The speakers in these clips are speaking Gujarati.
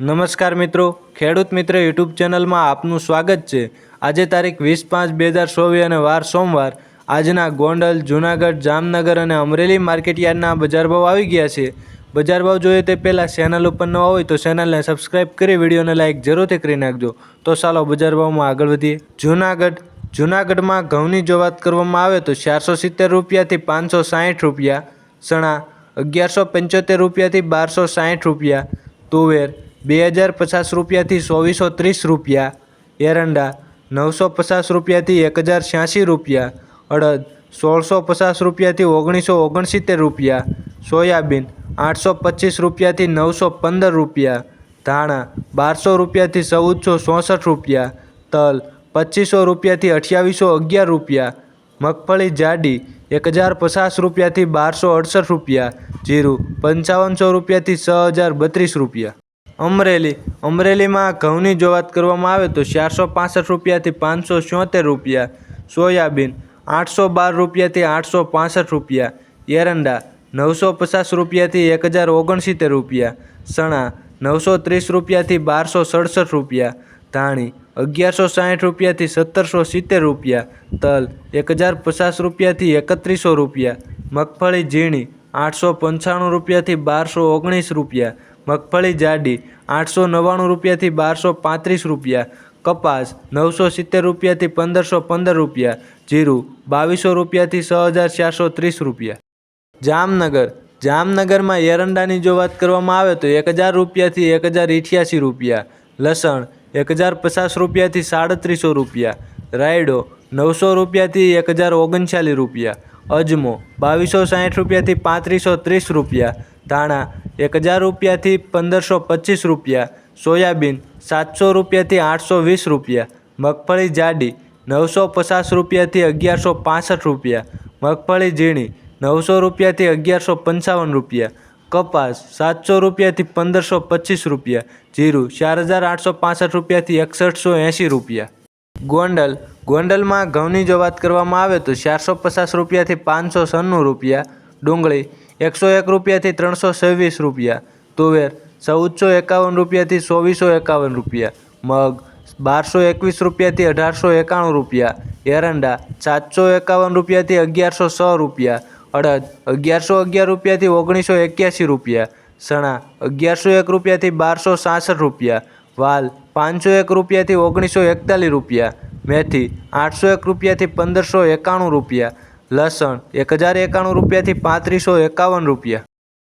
નમસ્કાર મિત્રો, ખેડૂત મિત્ર યુટ્યુબ ચેનલમાં આપનું સ્વાગત છે। આજે તારીખ 20/5/2024 અને વાર સોમવાર। આજના ગોંડલ, જૂનાગઢ, જામનગર અને અમરેલી માર્કેટયાર્ડના બજાર ભાવ આવી ગયા છે। બજાર ભાવ જોઈએ તે પહેલાં ચેનલ ઉપર ન હોય તો ચેનલને સબસ્ક્રાઈબ કરી વિડીયોને લાઇક જરૂરથી કરી નાખજો। તો ચાલો બજાર ભાવમાં આગળ વધીએ। જૂનાગઢમાં ઘઉંની જો વાત કરવામાં આવે તો 470 રૂપિયાથી 560 રૂપિયા, ચણા 1175 રૂપિયાથી 1260 રૂપિયા, તુવેર 2050 રૂપિયાથી 2430 રૂપિયા, એરંડા 950 રૂપિયાથી 1086 રૂપિયા, અડદ 1650 રૂપિયાથી 1969 રૂપિયા, સોયાબીન 825 રૂપિયાથી 915 રૂપિયા, ધાણા 1200 રૂપિયાથી 1464 રૂપિયા, તલ 2500 રૂપિયાથી 2811 રૂપિયા, મગફળી જાડી 1050 રૂપિયાથી 1268 રૂપિયા, જીરું 5500 રૂપિયાથી 6032 રૂપિયા। અમરેલીમાં ઘઉંની જો વાત કરવામાં આવે તો 465 રૂપિયાથી 576 રૂપિયા, સોયાબીન 812 રૂપિયાથી 865 રૂપિયા, એરંડા 950 રૂપિયાથી 1069 રૂપિયા, ચણા 930 રૂપિયાથી 1267 રૂપિયા, ધાણી 1160 રૂપિયાથી 1770 રૂપિયા, તલ 1050 રૂપિયાથી 3100 રૂપિયા, મગફળી ઝીણી 895 રૂપિયાથી 1219 રૂપિયા, મગફળી જાડી 899 રૂપિયાથી 1235 રૂપિયા, કપાસ 970 રૂપિયાથી 1515 રૂપિયા, જીરું 2200 રૂપિયાથી 6430 રૂપિયા। જામનગરમાં એરંડાની જો વાત કરવામાં આવે તો 1000 રૂપિયાથી 1088 રૂપિયા, લસણ 1050 રૂપિયાથી 3700 રૂપિયા, રાયડો 900 રૂપિયાથી 1039 રૂપિયા, અજમો 2260 રૂપિયાથી 3530 રૂપિયા, ધાણા 1000 રૂપિયાથી 1525 રૂપિયા, સોયાબીન 700 રૂપિયાથી 820 રૂપિયા, મગફળી જાડી 950 રૂપિયાથી 1165 રૂપિયા, મગફળી ઝીણી 900 રૂપિયાથી 1155 રૂપિયા, કપાસ 700 રૂપિયાથી 1525 રૂપિયા, જીરું 4865 રૂપિયાથી 6180 રૂપિયા। ગોંડલમાં ઘઉંની જો વાત કરવામાં આવે તો 450 રૂપિયાથી 596 રૂપિયા, ડુંગળી 101 રૂપિયાથી 326 રૂપિયા, તુવેર 1451 રૂપિયાથી 2451 રૂપિયા, મગ 1221 રૂપિયાથી 1891 રૂપિયા, એરંડા 751 રૂપિયાથી 1106 રૂપિયા, અડદ 1111 રૂપિયાથી 1981 રૂપિયા, ચણા 1101 રૂપિયાથી 1266 રૂપિયા, વાલ 501 રૂપિયાથી 1941 રૂપિયા, મેથી 801 રૂપિયાથી 1591 રૂપિયા, લસણ 1091 રૂપિયાથી 3551 રૂપિયા।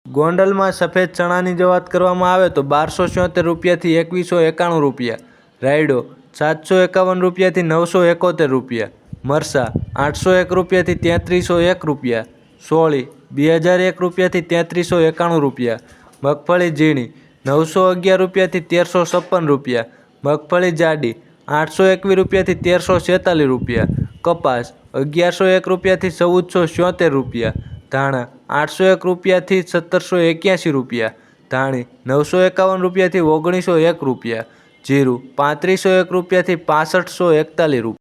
ગોંડલમાં સફેદ ચણાની જો વાત કરવામાં આવે તો 1276 રૂપિયાથી 2191 રૂપિયા, રાયડો 751 રૂપિયાથી 971 રૂપિયા, મરસા 801 રૂપિયાથી 3301 રૂપિયા, સોળી 2001 રૂપિયાથી 3391 રૂપિયા, મગફળી ઝીણી 911 રૂપિયાથી 1356 રૂપિયા, મગફળી જાડી 821 રૂપિયાથી 1346 રૂપિયા, કપાસ 1101 રૂપિયાથી 1476 રૂપિયા, ધાણા 801 રૂપિયાથી 1781 રૂપિયા, ધાણી 951 રૂપિયાથી 1901 રૂપિયા, જીરું 3501 રૂપિયાથી 6541 રૂપિયા।